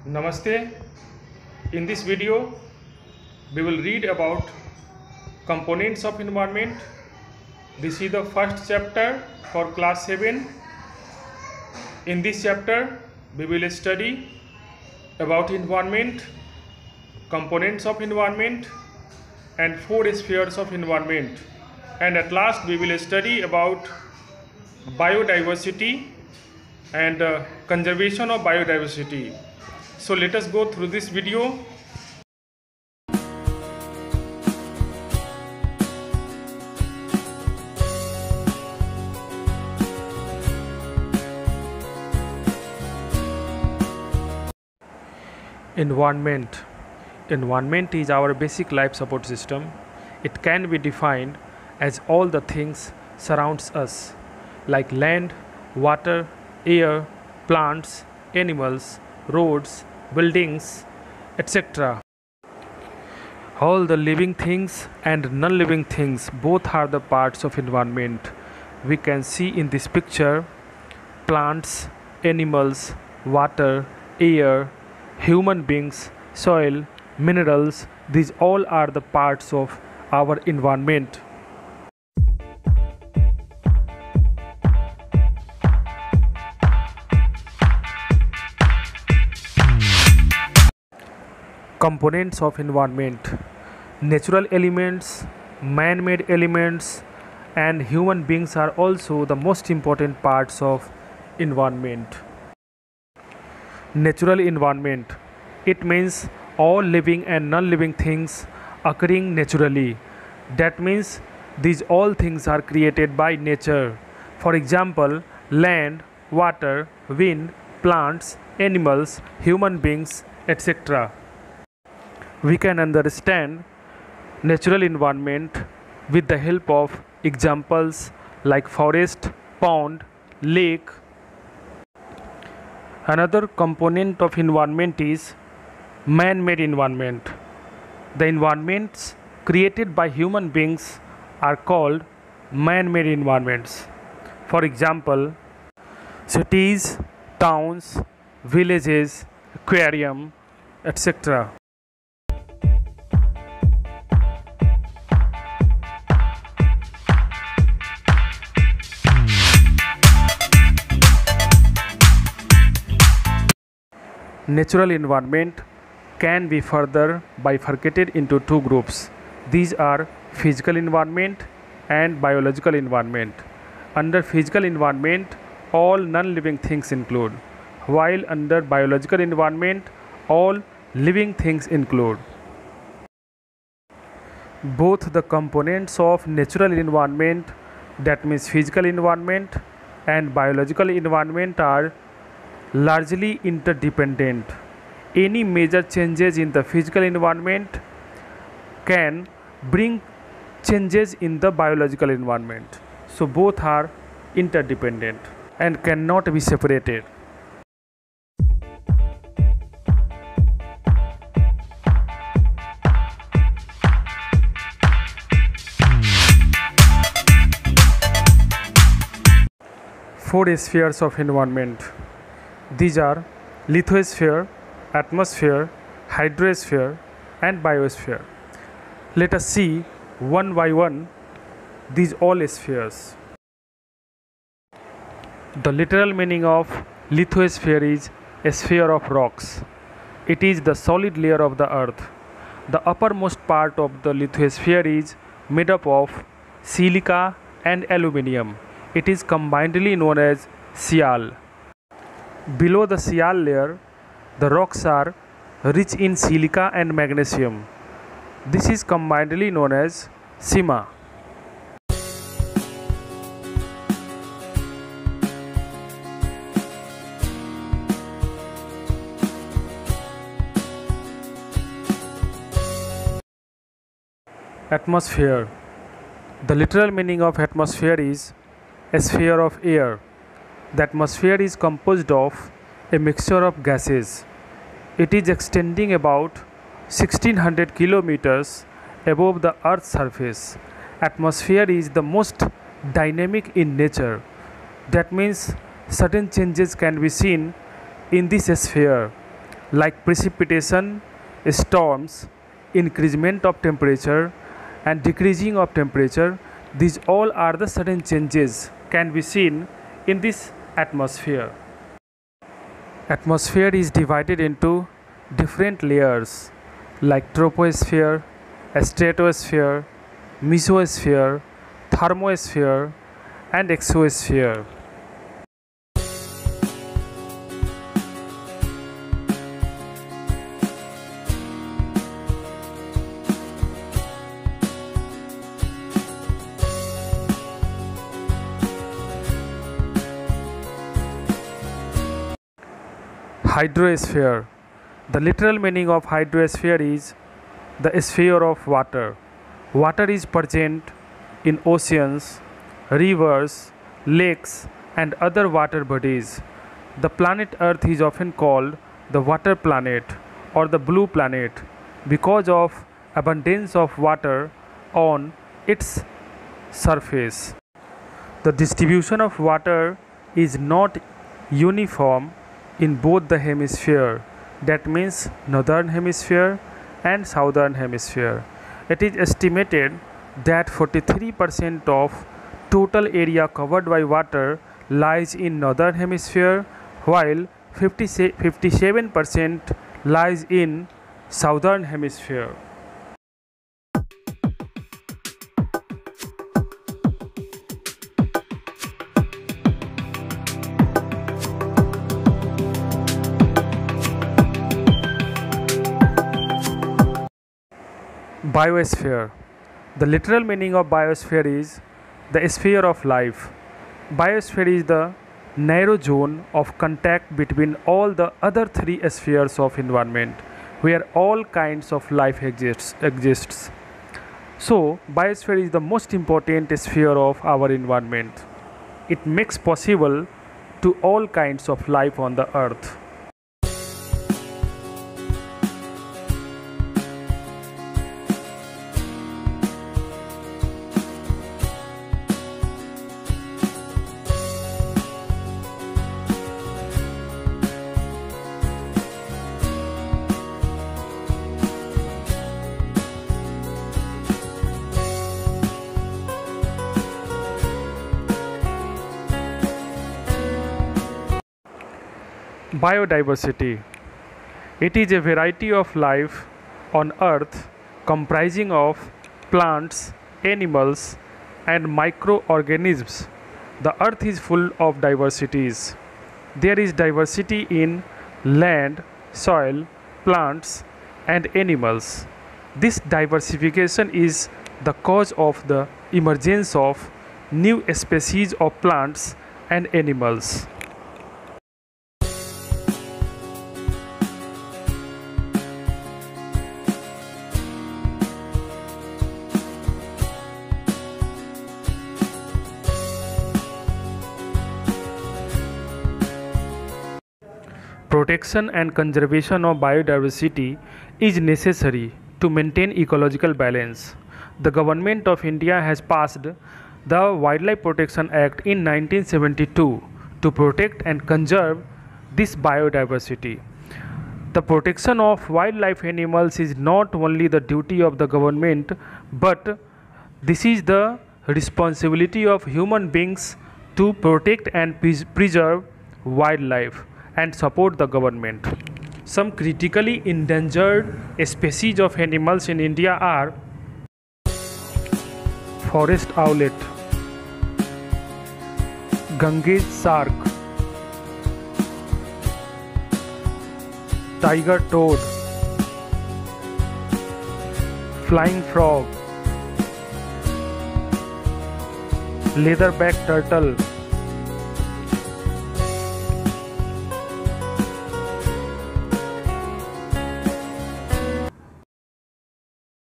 Namaste. In this video, we will read about components of environment. This is the first chapter for class 7. In this chapter, we will study about environment, components of environment, and 4 spheres of environment. And at last, we will study about biodiversity and conservation of biodiversity. So let us go through this video. Environment. Environment is our basic life support system. It can be defined as all the things surrounds us, like land, water, air, plants, animals, roads, buildings, etc. All the living things and non-living things both are the parts of environment. We can see in this picture plants, animals, water, air, human beings, soil, minerals. These all are the parts of our environment. Components of environment: natural elements, man-made elements, and human beings are also the most important parts of environment. Natural environment, it means all living and non-living things occurring naturally. That means these all things are created by nature. For example, land, water, wind, plants, animals, human beings, etc. We can understand natural environment with the help of examples like forest, pond, lake. Another component of environment is man-made environment. The environments created by human beings are called man-made environments. For example, cities, towns, villages, aquarium, etc. Natural environment can be further bifurcated into two groups. These are physical environment and biological environment. Under physical environment, all non-living things include, while under biological environment, all living things include. Both the components of natural environment, that means physical environment, and biological environment are largely interdependent. Any major changes in the physical environment can bring changes in the biological environment. So both are interdependent and cannot be separated. Four spheres of environment. These are lithosphere, atmosphere, hydrosphere, and biosphere. Let us see one by one these all spheres. The literal meaning of lithosphere is a sphere of rocks. It is the solid layer of the earth. The uppermost part of the lithosphere is made up of silica and aluminium. It is combinedly known as sial. Below the sial layer, the rocks are rich in silica and magnesium. This is combinedly known as sima. Atmosphere. The literal meaning of atmosphere is a sphere of air. The atmosphere is composed of a mixture of gases. It is extending about 1600 kilometers above the Earth's surface. Atmosphere is the most dynamic in nature. That means certain changes can be seen in this sphere. like precipitation, storms, increasement of temperature, and decreasing of temperature. These all are the sudden changes can be seen in this atmosphere. Atmosphere is divided into different layers like troposphere, stratosphere, mesosphere, thermosphere, and exosphere. Hydrosphere. The literal meaning of hydrosphere is the sphere of water. Water is present in oceans, rivers, lakes, and other water bodies. The planet Earth is often called the water planet or the blue planet because of abundance of water on its surface. The distribution of water is not uniform in both the hemisphere, that means northern hemisphere and southern hemisphere. It is estimated that 43% of total area covered by water lies in northern hemisphere while 57% lies in southern hemisphere. Biosphere. The literal meaning of biosphere is the sphere of life. Biosphere is the narrow zone of contact between all the other three spheres of environment where all kinds of life exists. So, biosphere is the most important sphere of our environment. It makes possible to all kinds of life on the earth. Biodiversity. It is a variety of life on earth comprising of plants, animals, and microorganisms. The earth is full of diversities. There is diversity in land, soil, plants, and animals. This diversification is the cause of the emergence of new species of plants and animals. Protection and conservation of biodiversity is necessary to maintain ecological balance. The Government of India has passed the Wildlife Protection Act in 1972 to protect and conserve this biodiversity. The protection of wildlife animals is not only the duty of the government, but this is the responsibility of human beings to protect and preserve wildlife and support the government. Some critically endangered species of animals in India are forest owlet, Ganges shark, tiger toad, flying frog, leatherback turtle,